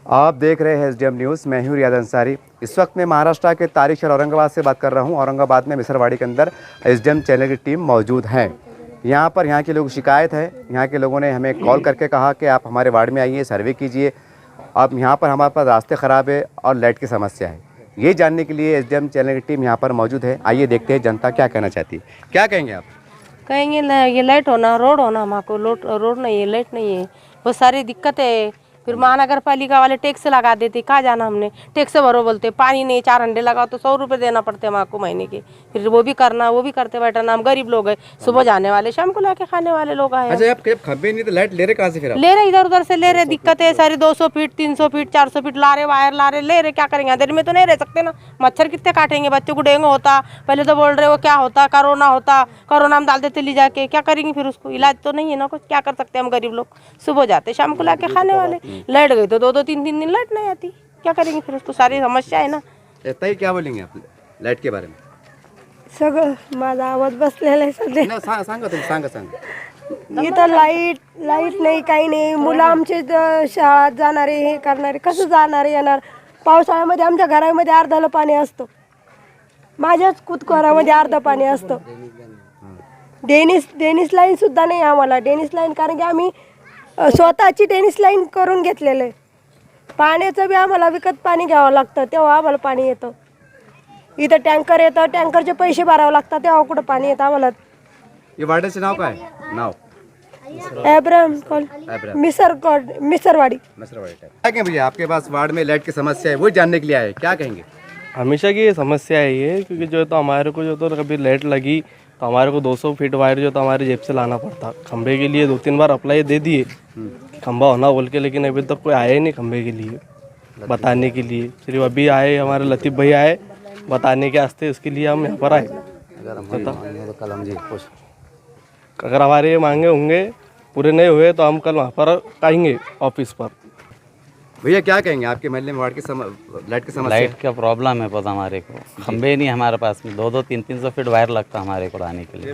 आप देख रहे हैं एसडीएम न्यूज़। मैं हूं रियाज अंसारी। इस वक्त मैं महाराष्ट्र के तारिक शहर औरंगाबाद से बात कर रहा हूं। औरंगाबाद में मिसरवाड़ी के अंदर एसडीएम चैनल की टीम मौजूद है। यहाँ के लोग शिकायत है, यहाँ के लोगों ने हमें कॉल करके कहा कि आप हमारे वार्ड में आइए, सर्वे कीजिए। अब यहाँ पर हमारे पास रास्ते ख़राब है और लाइट की समस्या है। ये जानने के लिए एसडीएम चैनल की टीम यहाँ पर मौजूद है। आइए देखते हैं जनता क्या कहना चाहती है। क्या कहेंगे आप? कहेंगे ये लाइट होना, रोड होना, हमको रोड नहीं है, लाइट नहीं है, बहुत सारी दिक्कत है। फिर महानगर पालिका वाले टैक्स लगा देते, कहाँ जाना हमने, टैक्स भरो बोलते, पानी नहीं, 4 अंडे लगाओ तो 100 रुपये देना पड़ते हैं हमको महीने के। फिर वो भी करना, वो भी करते बैठना। हम गरीब लोग हैं, सुबह जाने वाले, शाम को लाके खाने वाले लोग आए। अच्छा, आप खंभे नहीं तो लाइट ले रहे कहाँ से? फिर ले रहे इधर उधर से ले रहे, दिक्कत है सारी। 200 फीट 300 फीट 400 फीट ला रहे, वायर ला रहे, ले रहे। क्या करेंगे, अंधेरे में तो नहीं रह सकते ना। मच्छर कितने काटेंगे, बच्चों को डेंगू होता। पहले तो बोल रहे वो क्या होता, कोरोना होता, कोरोना में डाल देते ले जाके। क्या करेंगे फिर, उसको इलाज तो नहीं है ना कुछ। क्या कर सकते हैं हम गरीब लोग, सुबह जाते शाम को लाके खाने वाले। लाइट गई तो 2-2 3-3 दिन लाइट नहीं आती। क्या करेंगे फिर, उसको सारी समस्या है ना। ताई क्या बोलेंगे आप लाइट के बारे में? सगळं माझा आवाज बसलेला आहे सध्या. सांगा तुम्ही, सांगा. इथं लाईट नाही, काही नाही. मुलं आमचे शाळेत जाणारे, हे करणारे, कसं जाणारे येणार. पावसाळ्यामध्ये आमच्या घरामध्ये अर्धाला पाणी असतं. माझ्याच कुतघरामध्ये अर्ध पाणी असतं. डेनिस लाईन सुद्धा नाही आम्हाला. डेनिस लाईन कारण की आम्ही स्वतःची डेनिस लाईन करून घेतलेलं आहे. पाण्याचं बी आम्हाला विकत पाणी घ्यावं लागतं, तेव्हा आम्हाला पाणी येतं. इथं टँकर येतं, टँकरचे पैसे भरावे लागतात, तेव्हा कुठं पाणी येतं आम्हाला. ये वार्डाचे नाव काय? नाव मिसरवाड़ी। क्या कहें भैया, आपके पास वार्ड में लाइट की समस्या है, वो जानने के लिए आए, क्या कहेंगे? हमेशा की ये समस्या है ये, क्योंकि जो है तो हमारे को जो तो कभी लाइट लगी तो हमारे को 200 फीट वायर जो तो हमारे जेब से लाना पड़ता। खंबे के लिए 2-3 बार अप्लाई दे दिए कि खंबा होना बोल के, लेकिन अभी तक कोई आया ही नहीं खंबे के लिए बताने के लिए। सिर्फ अभी आए हमारे लतीफ़ भाई आए बताने के वास्ते, उसके लिए हम यहाँ पर आए। अगर हमारे ये मांगे होंगे पूरे नहीं हुए तो हम कल वहाँ पर आएंगे ऑफिस पर। भैया क्या कहेंगे, आपके महल्ले में लाइट की समस्या? लाइट का प्रॉब्लम है पता हमारे को। खंबे नहीं हमारे पास में, 2-2 300 फीट वायर लगता हमारे को लाने के लिए।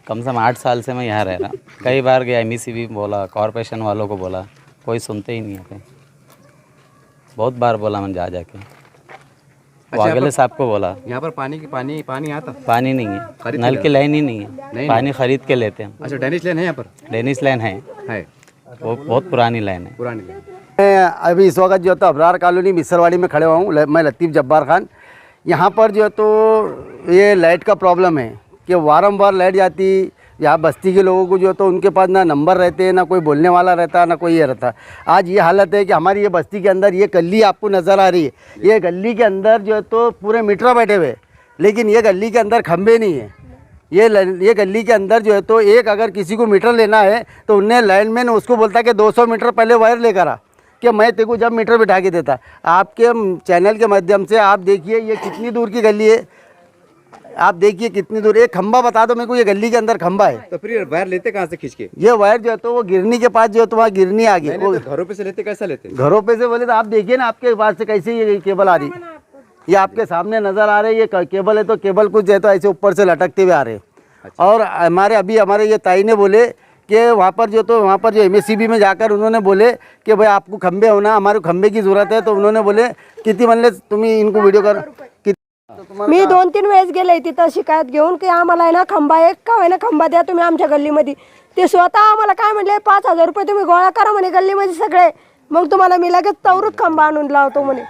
कम से कम 8 साल से मैं यहाँ रह रहा। कई बार गया, MEC भी बोला, कॉरपोरेशन वालों को बोला, कोई सुनते ही नहीं है। बहुत बार बोला मैंने जाके। वागले साहब को बोला, यहाँ पर पानी आता? पानी नहीं है, नल की लाइन ही नहीं है, पानी खरीद के लेते हैं। अच्छा, डेनिस लाइन है यहाँ पर? डेनिस लाइन है, वो बहुत पुरानी लाइन है। मैं अभी इस वक्त जो है तो अबरार कॉलोनी मिसरवाड़ी में खड़े हुआ हूँ। मैं लतीफ़ जब्बार खान। यहाँ पर जो है तो ये लाइट का प्रॉब्लम है कि वारंवार लाइट जाती। यहाँ बस्ती के लोगों को जो है तो उनके पास ना नंबर रहते हैं, ना कोई बोलने वाला रहता, ना कोई ये रहता। आज ये हालत है कि हमारी ये बस्ती के अंदर ये गली आपको नज़र आ रही है। ये गली के अंदर जो है तो पूरे मीटर बैठे हुए, लेकिन ये गली के अंदर खंभे नहीं है। ये गली के अंदर जो है तो एक अगर किसी को मीटर लेना है तो उन्हें लाइनमैन उसको बोलता कि 200 मीटर पहले वायर लेकर आ, कि मैं तेरे को जब मीटर बिठा के देता। आपके चैनल के माध्यम से आप देखिए ये कितनी दूर की गली है। आप देखिए कितनी दूर, एक खंबा बता दो मेरे को, ये गली के अंदर खंबा है। तो फिर वायर लेते कहाँ से खींच के? ये वायर जो है तो वो गिरनी के पास जो है तो वहाँ गिरनी आ गई। तो घरों पे से लेते, कैसा लेते? घरों पे से बोले तो आप देखिए ना आपके पास से कैसे ये केबल आ रही। ये आपके सामने नज़र आ रहे हैं, ये केबल है तो केबल कुछ है तो ऐसे ऊपर से लटकते हुए आ रहे हैं। और हमारे ये ताई ने बोले कि वहाँ पर जो MSCB में जाकर उन्होंने बोले कि भाई आपको खंबे होना, हमारे खंबे की ज़रूरत है। तो उन्होंने बोले किती म्हणले तुम्ही इनको व्हिडिओ कर। मी 2-3 वेळेस गेले तिथं शिकायत घेऊन की आम्हाला आहे ना खंबा, एक का आहे ना खंबा द्या तुम्ही आमच्या गल्लीमध्ये. ते स्वतः आम्हाला काय म्हणले 5000 रुपये तुम्ही गोळा करा म्हणे गल्लीमध्ये सगळे, मग तुम्हाला मी लगेच तवरूत खंबा आणून लावतो म्हणे.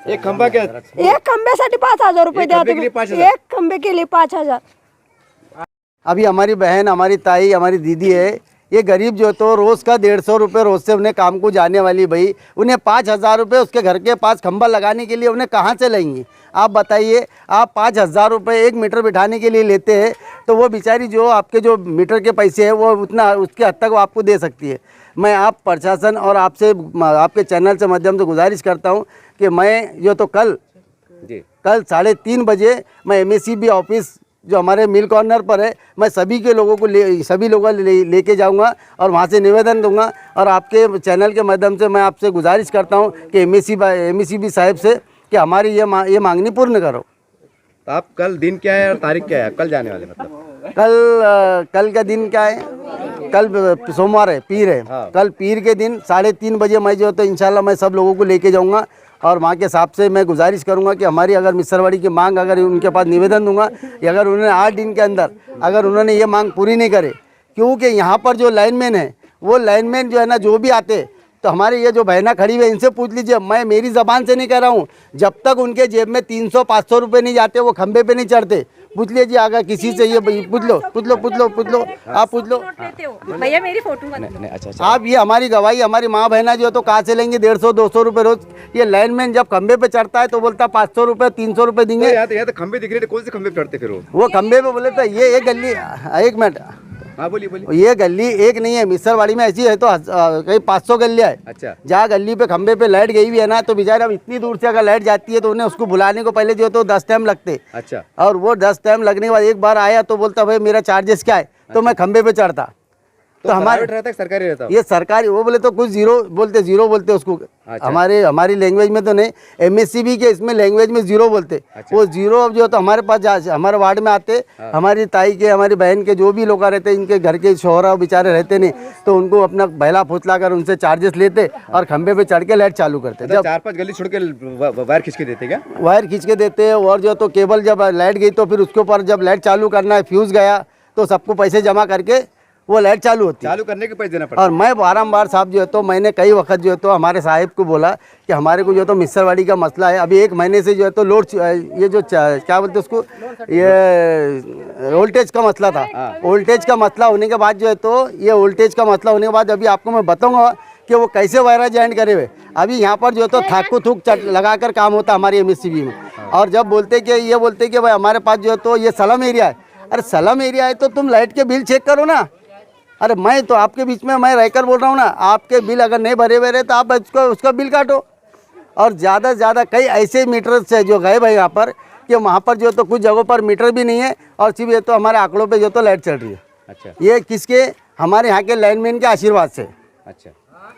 एक खंबा क्या? एक खंब्यासाठी 5000 रुपये द्या तुम्ही. एक खंबे के लिए 5000. अभी हमारी बहन, हमारी ताई, हमारी दीदी है, ये गरीब जो तो रोज़ का 150 रुपये रोज़ से उन्हें काम को जाने वाली भाई, उन्हें 5000 रुपये उसके घर के पास खंबा लगाने के लिए उन्हें कहाँ से लेंगी? आप बताइए। आप 5000 रुपये 1 मीटर बिठाने के लिए लेते हैं तो वो बेचारी जो आपके जो मीटर के पैसे हैं वो उतना उसके हद तक वो आपको दे सकती है। मैं आप प्रशासन और आपसे आपके चैनल से माध्यम से गुजारिश करता हूँ कि मैं जो तो कल 3:30 बजे मैं MSCB ऑफिस जो हमारे मिल कॉर्नर पर है, मैं सभी लोगों को लेके जाऊंगा और वहाँ से निवेदन दूंगा। और आपके चैनल के माध्यम से मैं आपसे गुजारिश करता हूँ कि MSCB साहब से कि हमारी ये मांगनी पूर्ण करो। तो आप कल दिन क्या है और तारीख क्या है, कल जाने वाले? मतलब कल का दिन क्या है? कल सोमवार है, पीर है। कल पीर के दिन 3:30 बजे मैं जो है तो इंशाल्लाह मैं सब लोगों को लेके जाऊंगा और वहाँ के साहब से मैं गुजारिश करूंगा कि हमारी अगर मिसरवाड़ी की मांग अगर उनके पास निवेदन दूंगा कि अगर उन्होंने 8 दिन के अंदर अगर उन्होंने ये मांग पूरी नहीं करे, क्योंकि यहाँ पर जो लाइनमैन है वो लाइनमैन जो है ना जो भी आते तो हमारे ये जो बहना खड़ी हुई है इनसे पूछ लीजिए, मैं मेरी ज़बान से नहीं कह रहा हूँ, जब तक उनके जेब में 300-500 रुपये नहीं जाते वो खंबे पे नहीं चढ़ते। पूछ लीजिए अगर किसी से ये पूछ लो आप पूछ लो भैया मेरी फोटो नहीं, अच्छा आप, ये हमारी गवाही हमारी माँ बहना जो है तो कहाँ से लेंगे 150-200 रुपये रोज। ये लाइनमैन जब खंबे पे चढ़ता है तो बोलता 500 रुपये 300 रुपये देंगे। यहाँ तो खंबे दिख रहे थे, कौन से खंबे पे चढ़ते फिर वो खंबे पे बोले तो ये एक गली, एक मिनट, हाँ बोलिए। ये गली एक नहीं है, मिसरवाड़ी में ऐसी है तो कहीं 500 गलियाँ है। अच्छा। जहाँ गली पे खंबे पे लाइट गई हुई है ना तो बेचारे अब इतनी दूर से अगर लाइट जाती है तो उन्हें उसको बुलाने को पहले जो है तो 10 टाइम लगते। अच्छा। और वो 10 टाइम लगने के बाद एक बार आया तो बोलता भाई मेरा चार्जेस क्या है, तो मैं खंबे पे चढ़ता। तो हमारे रहता है सरकारी रहता है? ये सरकारी, वो बोले तो कुछ जीरो बोलते उसको। अच्छा। हमारी लैंग्वेज में तो नहीं, MSCB के इसमें लैंग्वेज में जीरो बोलते। अच्छा। वो जीरो अब जो है तो हमारे पास हमारे वार्ड में आते। हमारी ताई के हमारी बहन के जो भी लोग रहते इनके घर के शोहरा बेचारे रहते नहीं तो उनको अपना बहला फुसला कर उनसे चार्जेस लेते और खंबे पे चढ़ के लाइट चालू करते। जब 4-5 गली छोड़ के वायर खींच के देते क्या? वायर खींच के देते और जो तो केबल जब लाइट गई तो फिर उसके ऊपर जब लाइट चालू करना है फ्यूज़ गया तो सबको पैसे जमा करके वो लाइट चालू होती है। चालू करने के पैसे देना पड़ता और मैं बारम्बार साहब जो है तो मैंने कई वक्त जो है तो हमारे साहिब को बोला कि हमारे को जो है तो मिसरवाड़ी का मसला है। अभी 1 महीने से जो है तो लोड ये जो क्या बोलते उसको, ये वोल्टेज का मसला था। वोल्टेज का मसला होने के बाद जो है तो ये वोल्टेज का मसला होने के बाद अभी आपको मैं बताऊँगा कि वो कैसे वायरा ज्वाइन करे हुए। अभी यहाँ पर जो है तो थाकू थूक लगा कर काम होता हमारी MSCB में। और जब बोलते कि भाई हमारे पास जो है तो ये सलम एरिया है। अरे सलम एरिया है तो तुम लाइट के बिल चेक करो ना। अरे मैं तो आपके बीच में मैं रहकर बोल रहा हूँ ना, आपके बिल अगर नहीं भरे हुए रहे तो आप उसका बिल काटो। और ज़्यादा से ज़्यादा कई ऐसे मीटर से जो गए भाई यहाँ पर कि वहाँ पर जो तो कुछ जगहों पर मीटर भी नहीं है और सिर्फ ये तो हमारे आंकड़ों पे जो तो लाइट चल रही है। अच्छा। ये किसके, हमारे यहाँ के लाइनमैन के आशीर्वाद से। अच्छा।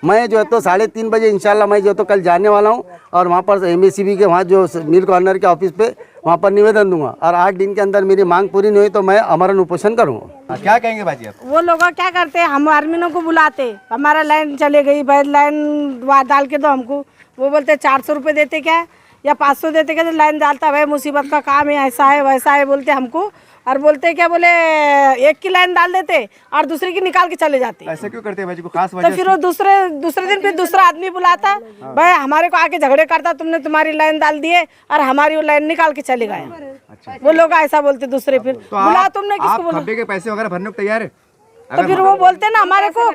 मैं जो है तो 3:30 बजे इंशाल्लाह मैं जो तो कल जाने वाला हूँ और वहाँ पर MSCB के वहाँ जो मिल कॉर्नर के ऑफिस पे वहाँ पर निवेदन दूंगा और 8 दिन के अंदर मेरी मांग पूरी नहीं हुई तो मैं अमरण उपोषण करूँगा। क्या कहेंगे बाजी आप? वो लोग क्या करते हैं, हम आर्मीनों को बुलाते, हमारा लाइन चले गई भाई लाइन डाल के दो हमको। वो बोलते 400 रुपये देते क्या या 500 देते क्या, तो लाइन डालता भाई मुसीबत का काम है, ऐसा है वैसा है बोलते हमको। और बोलते क्या, बोले एक की लाइन डाल देते और दूसरे की निकाल के चले जाते। ऐसा क्यों करते हैं भाई? को खास तो वजह? फिर वो दूसरे दिन फिर दूसरा आदमी बुलाता, भाई हमारे को आके झगड़े करता, तुमने तुम्हारी लाइन डाल दिए और हमारी वो लाइन निकाल के चले गए। अच्छा। वो लोग ऐसा बोलते दूसरे, फिर बुला तुमने किसको बोला? खंबे के पैसे वगैरह भरने को तैयार है? तो फिर वो बोलते ना हमारे को,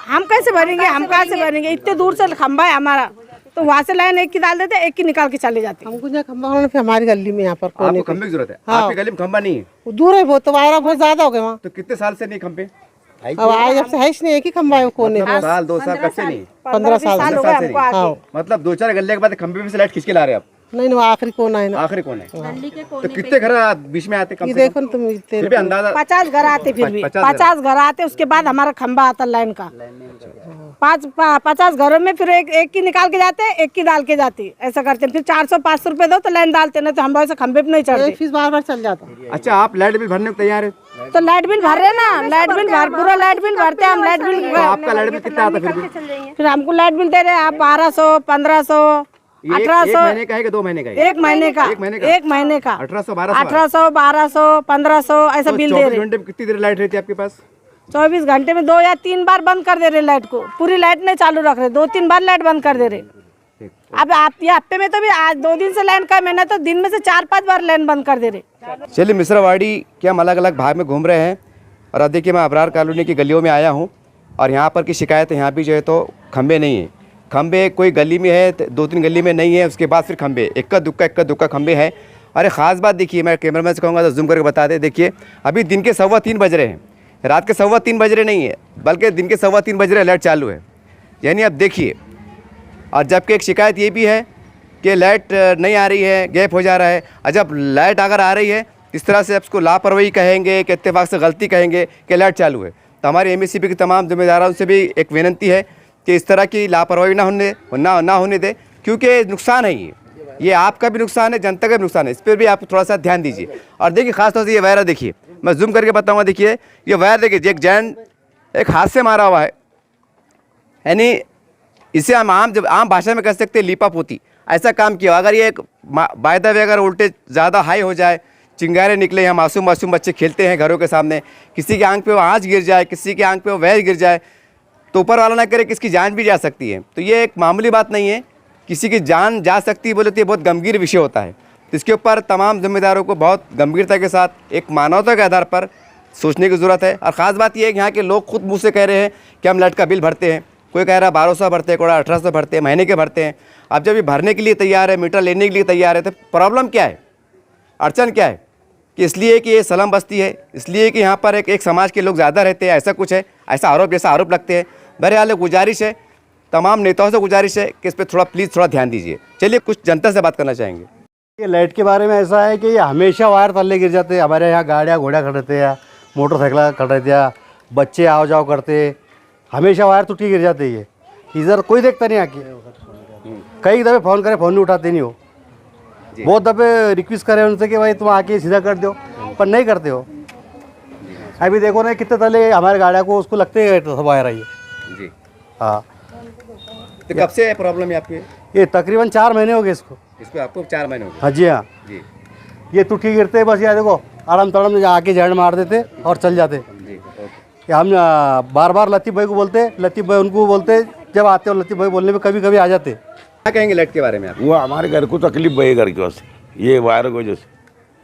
हम कैसे भरेंगे, हम कहाँ से भरेंगे, इतने दूर से खंबा है हमारा। तो वहाँ से लाइन एक की डाल देते, एक की निकाल के चले जाते। हमको जो खंबा होना फिर हमारी गली में यहाँ पर आपको खंबे की जरूरत है? आपकी गली में खंबा नहीं है? दूर है बहुत, तो वायरा बहुत ज्यादा हो गए वहाँ। तो कितने साल से नहीं खंबे? अब आए जब से है नहीं, एक ही खंबा है वो कोने में। साल 2 साल कब से नहीं? 15 साल हो गए हमको आके। हाँ। मतलब 2-4 गले के बाद खंबे में से लाइट खींच के ला रहे हैं आप? नहीं वो आखिरी कोना है ना। आखिरी कौन है? तो कितने घर बीच में आते? कम ये से कम देखो ना तुम, फिर भी अंदाजा 50 घर आते, फिर भी 50 घर आते, उसके बाद हमारा खंबा आता लाइन का। 50 घरों में फिर एक की निकाल के जाते, एक की डाल के जाती, ऐसा करते। फिर 400-500 रुपए दो तो लाइन डालते, ना तो हम वैसे खंबे पे नहीं चढ़ते। फीस बार चल जाता। अच्छा, आप लाइट बिल भरने को तैयार है? तो लाइट बिल भर रहे ना, लाइट बिल भर, पूरा लाइट बिल भरते हैं हम। लाइट बिल तो आपका लाइट बिल कितना आता फिर भी? फिर हमको लाइट बिल दे रहे हैं आप 1200, 1500, 1800। 1 महीने का है कि 2 महीने का है? 1 महीने का। 1 महीने का 1800, 1200, 1500 ऐसा बिल दे रहे। 24 घंटे में कितनी देर लाइट रहती है आपके पास? 24 घंटे में 2 या 3 बार बंद कर दे रहे लाइट को, पूरी लाइट नहीं चालू रख रहे, 2-3 बार लाइट बंद कर दे रहे। अब आप ये हफ्ते में तो भी आज 2 दिन से लाइन का, मैंने तो दिन में से 4-5 बार लाइन बंद कर दे रहे। चलिए, मिसरवाड़ी के हम अलग अलग भाग में घूम रहे हैं और अब देखिए मैं अबरार कॉलोनी की गलियों में आया हूँ और यहाँ पर की शिकायत है, यहाँ भी जो है तो खंबे नहीं है। खंबे कोई गली में है, 2-3 गली में नहीं है, उसके बाद फिर खंबे इक्का दुक्का खंबे हैं। अरे ख़ास बात देखिए, मैं कैमरामैन से कहूँगा तो जूम करके बता दे। देखिए अभी दिन के 3:15 बज रहे हैं, रात के 3:15 बज रहे नहीं है, बल्कि दिन के 3:15 बज रहे लाइट चालू है। यानी अब देखिए, और जबकि एक शिकायत ये भी है कि लाइट नहीं आ रही है, गैप हो जा रहा है। और जब लाइट अगर आ रही है इस तरह से उसको लापरवाही कहेंगे कि इत्तेफाक से गलती कहेंगे कि लाइट चालू है। तो हमारे MSCB के तमाम जिम्मेदारों से भी एक विनती है कि इस तरह की लापरवाही ना होने दे, क्योंकि नुकसान है ये आपका भी नुकसान है, जनता का भी नुकसान है। इस पर भी आप थोड़ा सा ध्यान दीजिए। और देखिए ख़ास तौर से ये वायरा देखिए, मैं जूम करके बताऊँगा। देखिए ये वायर देखिए, एक जैन एक हाथ से मारा हुआ है, यानी इसे हम आम भाषा में कह सकते हैं लीपा पोती, ऐसा काम किया। अगर ये एक बाय द वे अगर वोल्टेज ज़्यादा हाई हो जाए, चिंगारे निकले, यहाँ मासूम बच्चे खेलते हैं घरों के सामने, किसी की आंख पे वो आँच गिर जाए, किसी की आंख पे वो वैर गिर जाए, तो ऊपर वाला ना करे किसकी जान भी जा सकती है। तो ये एक मामूली बात नहीं है, किसी की जान जा सकती है बोले तो ये बहुत गंभीर विषय होता है। तो इसके ऊपर तमाम जिम्मेदारों को बहुत गंभीरता के साथ एक मानवता के आधार पर सोचने की ज़रूरत है। और ख़ास बात यह है कि यहाँ के लोग खुद मुँह से कह रहे हैं कि हम लाइट का बिल भरते हैं, कोई कह रहा है 1200 भरते हैं, कोई 1800 भरते हैं, महीने के भरते हैं। अब जब ये भरने के लिए तैयार है, मीटर लेने के लिए तैयार है, तो प्रॉब्लम क्या है, अड़चन क्या है? कि इसलिए कि ये स्लम बस्ती है, इसलिए कि यहाँ पर एक समाज के लोग ज़्यादा रहते हैं, ऐसा कुछ है, ऐसा आरोप लगते हैं। बहरहाल गुजारिश है, तमाम नेताओं से गुजारिश है कि इस पर थोड़ा प्लीज़ थोड़ा ध्यान दीजिए। चलिए कुछ जनता से बात करना चाहेंगे। ये लाइट के बारे में ऐसा है कि ये हमेशा वायर थल्ले गिर जाते हैं। हमारे यहाँ गाड़ियाँ घोड़ा खड़े थे या मोटरसाइकिल खड़े थे या बच्चे आओ जाओ करते, हमेशा वायर टूटी गिर जाते हैं। इधर कोई देखता नहीं आके, कई दफ़े फ़ोन करे, फ़ोन नहीं उठाते नहीं हो। बहुत दफ़े रिक्वेस्ट करे उनसे कि भाई तुम आके सीधा कर दो, पर नहीं करते हो। अभी देखो ना कितने तले हमारे गाड़ियाँ को उसको लगते हैं वायर आई है जी हाँ। तो कब से प्रॉब्लम है आपकी? ये तकरीबन 4 महीने हो गए इसको। इसको आपको 4 महीने हो गए? हाँ जी हाँ जी ये टूटी गिरते बस, यार देखो आराम तड़म आके जड़ मार देते और चल जाते। जी ओके। कि हम बार बार लतीफ़ भाई को बोलते, लतीफ़ भाई उनको बोलते, जब आते हो लतीफ़ भाई बोलने में कभी कभी आ जाते। क्या कहेंगे लाइट के बारे में आप? वो हमारे घर को तकलीफ भाई घर की वजह से, ये वायर की वजह से।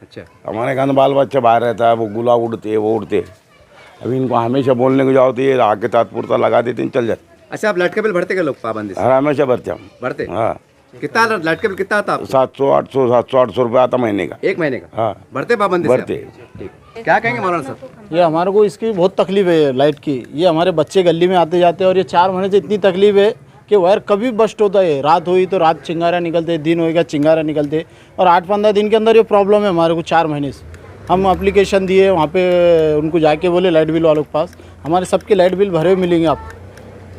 अच्छा, हमारे घर बाल बच्चा बाहर रहता है, वो गुला उड़ते वो उड़ते। अभी इनको हमेशा बोलने को जाओ तो ये आके तात्पुरता लगा देते हैं, चल जाते। अच्छा, आप लाइट का बिल भरते क्या लोग पाबंदी से? हर हमेशा भरते हम। भरते? हाँ कितना लाइट का बिल कितना आता आपको? 700-800 रुपये आता महीने का। एक महीने का? हाँ भरते पाबंदी से? भरते। ठीक। क्या कहेंगे मौलाना साहब? ये हमारे को इसकी बहुत तकलीफ है लाइट की। ये हमारे बच्चे गली में आते जाते हैं और ये 4 महीने से इतनी तकलीफ है कि वायर कभी बस्ट होता है। रात हुई तो रात चिंगारा निकलते, दिन होएगा चिंगारा निकलते, और 8-15 दिन के अंदर ये प्रॉब्लम है हमारे को 4 महीने से। हम एप्लीकेशन दिए वहाँ पे, उनको जाके बोले लाइट बिल वालों के पास, हमारे सबके लाइट बिल भरे हुए मिलेंगे आपको।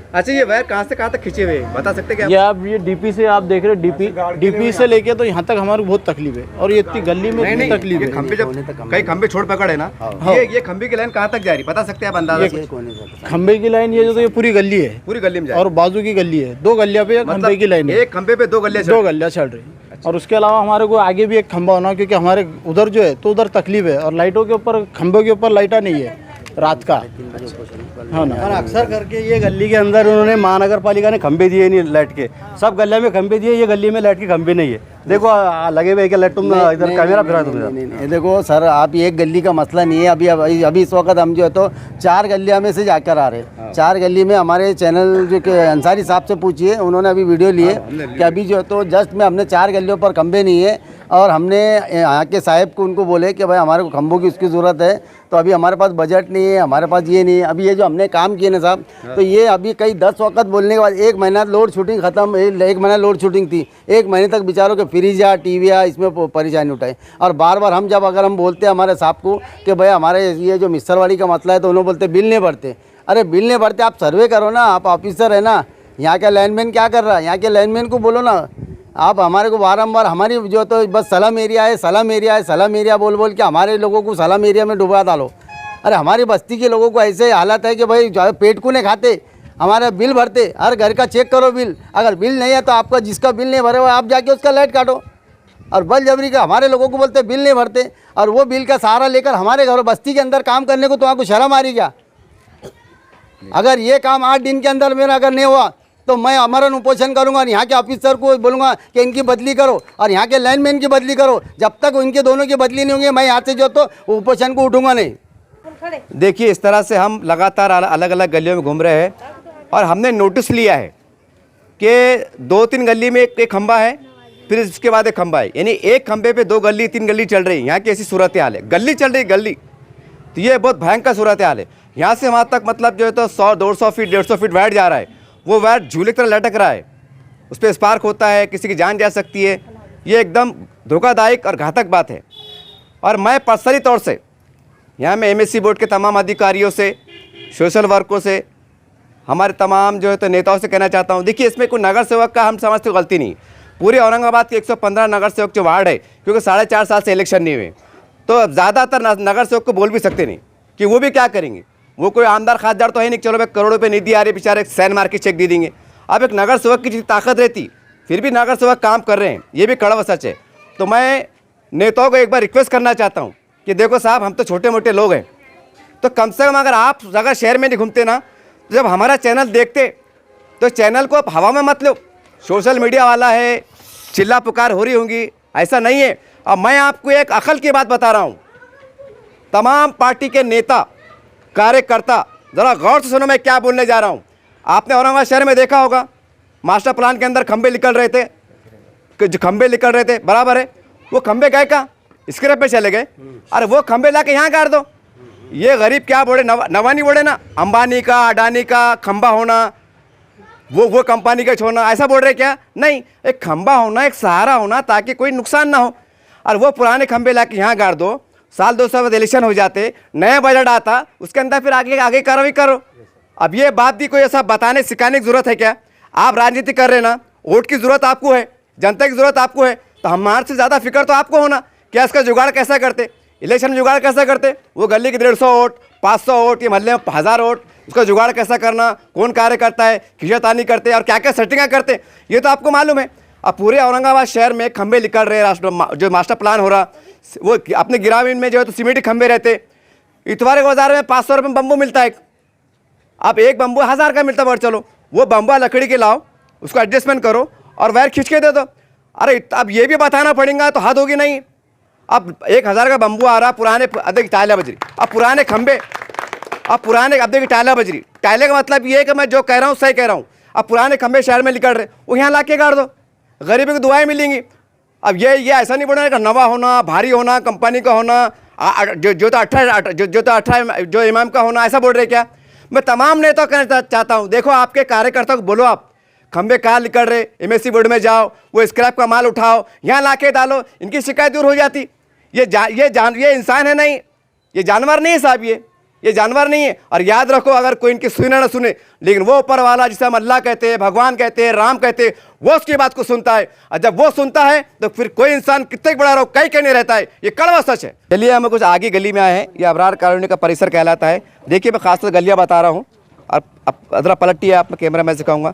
अच्छा, ये वायर कहाँ से कहाँ तक खींचे हुए बता सकते क्या? ये आप ये डीपी से आप देख रहे हो, डीपी से लेके तो यहाँ तक हमारे को बहुत तकलीफ है। और ये इतनी गली में इतनी तकलीफ ये है। खंबे जब कई खंबे छोड़ पकड़े ना, ये खंबे की लाइन कहाँ तक जा रही बता सकते हैं आप अंदाजा से? खंबे की लाइन ये जो तो ये पूरी गली है, पूरी गली में जा और बाजू की गली है, 2 गलियाँ पे खंबे की लाइन है। एक खंबे पे 2 गलियाँ 2 गलियाँ चल रही। और उसके अलावा हमारे को आगे भी एक खंबा होना, क्योंकि हमारे उधर जो है तो उधर तकलीफ है, और लाइटों के ऊपर, खंभों के ऊपर लाइटा नहीं है रात का। हाँ ना, और अक्सर करके ये गली के अंदर उन्होंने महानगर पालिका ने खंबे दिए नहीं लाइट के, सब गलियों में खंबे दिए, ये गली में लाइट के खंबे नहीं है। देखो लगे हुए क्या लाइट, तुम इधर कैमरा फिरा तुम। नहीं देखो सर, आप एक गली का मसला नहीं है। अभी इस वक्त हम जो है तो 4 गलियां में से जाकर आ रहे हैं। 4 गली में हमारे चैनल जो के अंसारी साहब से पूछिए, उन्होंने अभी वीडियो लिए कि अभी जो है तो जस्ट में हमने 4 गलियों पर खंबे नहीं है, और हमने यहाँ के साहब को उनको बोले कि भाई हमारे को खंभों की उसकी ज़रूरत है, तो अभी हमारे पास बजट नहीं है, हमारे पास ये नहीं है। अभी ये जो हमने काम किए ना साहब, तो ये अभी कई 10 वक्त बोलने के बाद 1 महीना लोड शूटिंग ख़त्म, 1 महीना लोड शूटिंग थी, 1 महीने तक बेचारों के फ्रिज या टीवी या इसमें परेशानी उठाई। और बार बार हम जब अगर हम बोलते हैं हमारे साहब को कि भाई हमारे ये जो मिस्त्रवाड़ी का मसला है, तो उन्होंने बोलते बिल नहीं भरते। अरे बिल नहीं भरते, आप सर्वे करो ना, आप ऑफिसर है ना, यहाँ का लाइनमैन क्या कर रहा है, यहाँ के लाइनमैन को बोलो ना। आप हमारे को बारंबार हमारी जो तो बस सलाम एरिया है, सलाम एरिया है, सलाम एरिया बोल बोल के हमारे लोगों को सलाम एरिया में डुबा डालो। अरे हमारी बस्ती के लोगों को ऐसे हालत है कि भाई पेट को नहीं खाते, हमारे बिल भरते, हर घर का चेक करो बिल। अगर बिल नहीं है तो आपका जिसका बिल नहीं भरे हुआ आप जाके उसका लाइट काटो। और बलजबरी का हमारे लोगों को बोलते बिल नहीं भरते, और वो बिल का सहारा लेकर हमारे घरों बस्ती के अंदर काम करने को तो आपको शर्म आ रही क्या? अगर ये काम 8 दिन के अंदर मेरा अगर नहीं हुआ तो मैं अमरण उपोषण करूंगा, और यहाँ के ऑफिसर को बोलूँगा कि इनकी बदली करो, और यहाँ के लाइनमैन की बदली करो। जब तक इनके दोनों की बदली नहीं होंगी, मैं यहाँ से जो तो उपोषण को उठूंगा नहीं। देखिए, इस तरह से हम लगातार अलग अलग गलियों में घूम रहे हैं, और हमने नोटिस लिया है कि 2-3 गली में एक खंबा है, फिर उसके बाद एक खंबा है, यानी एक खंबे पे 2 गली 3 गली चल रही है। यहाँ की ऐसी सूरत हाल है, गली चल रही गली, तो ये बहुत भयंकर सूरत हाल है। यहाँ से वहाँ तक मतलब जो है तो 100-150 फीट 150 फीट वायर जा रहा है, वो वायर झूले की तरह लटक रहा है, उस पर स्पार्क होता है, किसी की जान जा सकती है। ये एकदम धोखादायक और घातक बात है। और मैं पर्सनली तौर से यहाँ मैं MSC बोर्ड के तमाम अधिकारियों से, सोशल वर्कों से, हमारे तमाम जो है तो नेताओं से कहना चाहता हूँ, देखिए इसमें कोई नगर सेवक का हम समझते गलती नहीं। पूरे औरंगाबाद के 115 नगर सेवक जो वार्ड है, क्योंकि 4.5 साल से इलेक्शन नहीं हुए, तो ज़्यादातर नगर सेवक को बोल भी सकते नहीं कि वो भी क्या करेंगे। वो कोई आमदार खासदार तो है नहीं, चलो भाई करोड़ों रुपये निधि आ रही, बेचारे सैन मार के चेक दे देंगे। अब एक नगर सेवक की जितनी ताकत रहती, फिर भी नगर सेवक काम कर रहे हैं, ये भी कड़वा सच है। तो मैं नेताओं को एक बार रिक्वेस्ट करना चाहता हूँ कि देखो साहब, हम तो छोटे मोटे लोग हैं, तो कम से कम अगर शहर में नहीं घूमते ना, तो जब हमारा चैनल देखते तो चैनल को आप हवा में मत लो। सोशल मीडिया वाला है, चिल्ला पुकार हो रही होंगी, ऐसा नहीं है। अब मैं आपको एक अकल की बात बता रहा हूँ, तमाम पार्टी के नेता कार्यकर्ता ज़रा गौर से सुनो मैं क्या बोलने जा रहा हूँ। आपने औरंगाबाद शहर में देखा होगा, मास्टर प्लान के अंदर खंबे निकल रहे थे, खंबे निकल रहे थे, बराबर है। वो खंबे गए कहाँ? स्क्रैप पे चले गए। अरे वो खंबे ला के यहाँ गाड़ दो। ये गरीब क्या बोले, नवानी बोले ना, अंबानी का अडानी का खंबा होना, वो कंपनी का छोड़ना, ऐसा बोल रहे क्या? नहीं, एक खंबा होना, एक सहारा होना, ताकि कोई नुकसान ना हो। और वो पुराने खंबे ला के यहाँ गाड़ दो। साल 2 साल बाद इलेक्शन हो जाते, नया बजट आता, उसके अंदर फिर आगे कार्रवाई करो। अब ये बात भी कोई ऐसा बताने सिखाने की ज़रूरत है क्या? आप राजनीति कर रहे ना, वोट की ज़रूरत आपको है, जनता की ज़रूरत आपको है, तो हमारे से ज़्यादा फिक्र तो आपको होना। क्या इसका जुगाड़ कैसा करते, इलेक्शन में जुगाड़ कैसा करते? वो गली के 150 वोट, 500 वोट, ये मोहल्ले में 1000 वोट, उसका जुगाड़ कैसा करना, कौन कार्य करता है, खिंचातानी करते और क्या क्या सेटिंगें करते, ये तो आपको मालूम है। अब पूरे औरंगाबाद शहर में खंबे निकल रहे, जो मास्टर प्लान हो रहा, वो अपने ग्रामीण में जो है तो सीमेंट खंबे रहते। इतवार के बाजार में 500 रुपये में बम्बू मिलता है। अब एक बम्बू 1000 का मिलता है, चलो वो बम्बा लकड़ी के लाओ, उसको एडजस्टमेंट करो और वायर खींच के दे दो। अरे अब ये भी बताना पड़ेगा तो हद होगी नहीं। अब 1000 का बम्बू आ रहा, पुराने देखिए टाइला बज रही, अब पुराने खंबे, अब देखिए टाइला बज रही। टाइले का मतलब ये है कि मैं जो कह रहा हूँ सही कह रहा हूँ। अब पुराने खंबे शहर में निकल रहे, वो यहाँ ला के गाड़ दो, गरीबी को दुआएं मिलेंगी। अब ये ऐसा नहीं बोलना कि नवा होना, भारी होना, कंपनी का होना, जो तो 18 जो इमाम का होना, ऐसा बोल रहे क्या? मैं तमाम नेता को कहना चाहता हूँ, देखो आपके कार्यकर्ताओं को बोलो, आप खंबे कहाँ निकल रहे, एमएससी बोर्ड में जाओ, वो स्क्रैप का माल उठाओ, यहाँ ला के डालो, इनकी शिकायत दूर हो जाती। ये इंसान है नहीं, ये जानवर नहीं है साहब, ये जानवर नहीं है। और याद रखो, अगर कोई इनकी सुने ना सुने, लेकिन वो ऊपर वाला जिसे हम अल्लाह कहते हैं, भगवान कहते हैं, राम कहते हैं, वो उसकी बात को सुनता है। और जब वो सुनता है तो फिर कोई इंसान कितने बड़ा रहो कहीं नहीं रहता है। ये कड़वा सच है। चलिए हम कुछ आगे गली में आए हैं, ये अबरार कॉलोनी का परिसर कहलाता है। देखिए मैं खासकर गलियाँ बता रहा हूँ, अब ज़रा पलटिए आप, मैं कैमरा में सिखाऊंगा।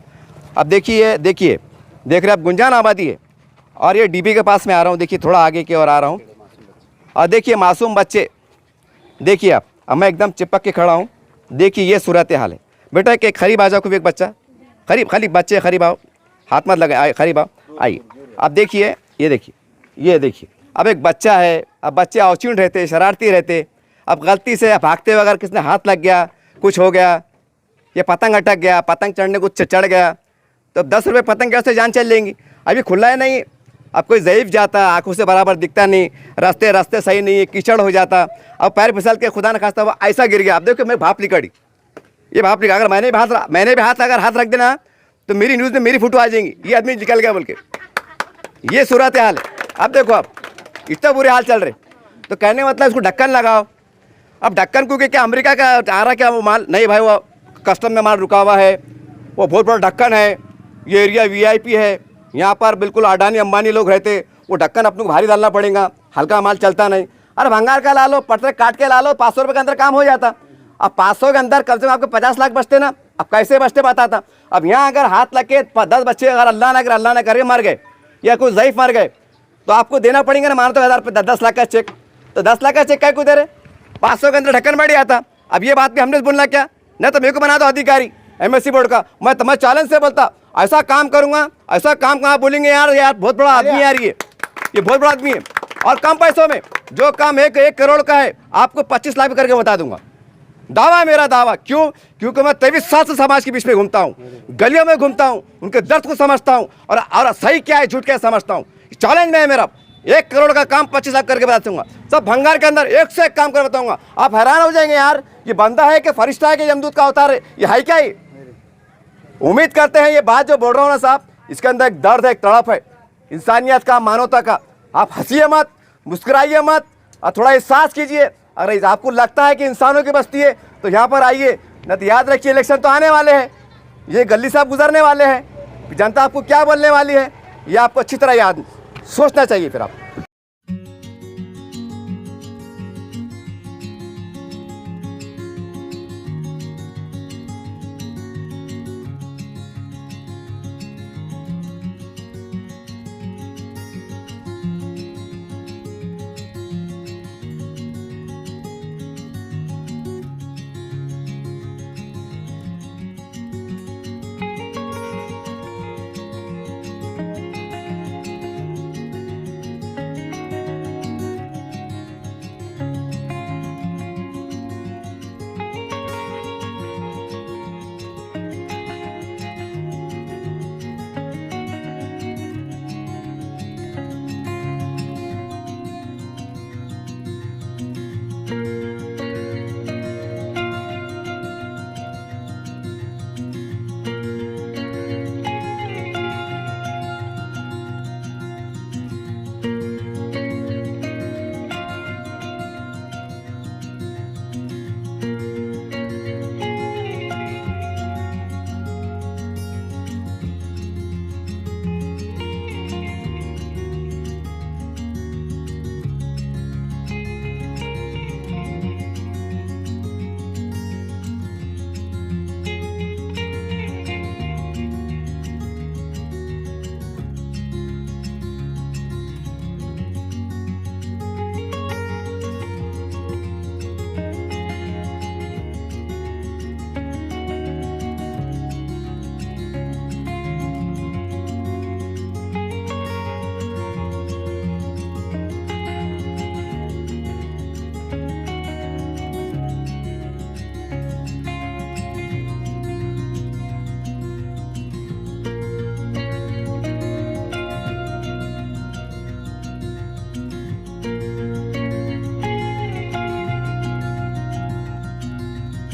अब देखिए देख रहे आप, गुंजान आबादी है और ये डीबी के पास में आ रहा हूँ। देखिए थोड़ा आगे की ओर आ रहा हूँ और देखिए मासूम बच्चे, देखिए आप, अब मैं एकदम चिपक के खड़ा हूँ। देखिए ये सूरत हाल है। बेटा एक करीब आ जाओ, कोई एक बच्चा करीब बच्चे करीब आओ, हाथ मत लगाए, करीब आओ, आइए। अब देखिए ये देखिए अब एक बच्चा है। अब बच्चे अवचुन रहते, शरारती रहते। अब गलती से भागते वगैरह किसने हाथ लग गया, कुछ हो गया, ये पतंग अटक गया, पतंग चढ़ने कुछ चढ़ गया, तो 10 रुपये पतंग कैसे जान चल लेंगी। अभी खुला है नहीं, अब कोई ज़ईफ़ जाता, आंखों से बराबर दिखता नहीं, रास्ते सही नहीं है, कीचड़ हो जाता, अब पैर फिसल के खुदा न खास्ता हुआ ऐसा गिर गया। अब देखो मैं भाप निकली, ये भाप निकल, अगर मैंने भी हाथ रख देना तो मेरी न्यूज़ में मेरी फोटो आ जाएंगी, ये आदमी निकल गया बोल के। ये सूरत हाल है। अब देखो आप इतना बुरे हाल चल रहे, तो कहने का मतलब इसको ढक्कन लगाओ। अब ढक्कन क्योंकि क्या अमेरिका का आ रहा क्या वो माल? नहीं भाई, वो कस्टम में माल रुका हुआ है, वो बहुत बड़ा ढक्कन है, ये एरिया VIP है, यहाँ पर बिल्कुल अडानी अंबानी लोग रहते, वो ढक्कन अपने को भारी डालना पड़ेगा, हल्का माल चलता नहीं। अरे भंगार का ला लो, पटरे काट के ला लो, 500 रुपये के अंदर काम हो जाता। अब 500 के अंदर कम से कम आपको 50 लाख बचते ना। अब कैसे बचते बताता। अब यहाँ अगर हाथ लग के 10 बच्चे अगर अल्लाह ना करे मर गए या कोई ज़ईफ़ मर गए, तो आपको देना पड़ेगा ना, मानो तो 10 लाख का चेक, तो 10 लाख का चेक क्या को दे रहे? 500 के अंदर ढक्कन बढ़ जाता। अब ये बात भी हमने बोलना क्या? नहीं तो मेरे को बना दो अधिकारी MSC बोर्ड का। मैं चैलेंज से बोलता, ऐसा काम करूँगा, ऐसा काम कहाँ बोलेंगे यार बहुत बड़ा आदमी है यार, ये बहुत बड़ा आदमी है। और कम पैसों में जो काम 1 करोड़ का है आपको 25 लाख करके बता दूंगा। दावा है मेरा, दावा। क्यों? क्योंकि मैं 23 साल से समाज के बीच में घूमता हूँ, गलियों में घूमता हूँ, उनके दर्द को समझता हूँ और सही क्या है झूठ क्या समझता हूँ। चैलेंज में है मेरा, 1 करोड़ का काम 25 लाख करके बता दूंगा। सब भंगार के अंदर 1 से 1 काम कर बताऊंगा। आप हैरान हो जाएंगे यार, ये बंदा है कि फरिश्ता है कि यमदूत का अवतार है, ये है क्या? ये उम्मीद करते हैं ये बात जो बोल रहा हूँ ना साहब, इसके अंदर एक दर्द है, एक तड़प है, इंसानियत का, मानवता का। आप हंसिए मत, मुस्कुराइए मत और थोड़ा एहसास कीजिए। अगर आपको लगता है कि इंसानों की बस्ती है तो यहाँ पर आइए, न तो याद रखिए इलेक्शन तो आने वाले हैं, ये गली साहब गुजरने वाले हैं, जनता आपको क्या बोलने वाली है ये आपको अच्छी तरह याद सोचना चाहिए। फिर आप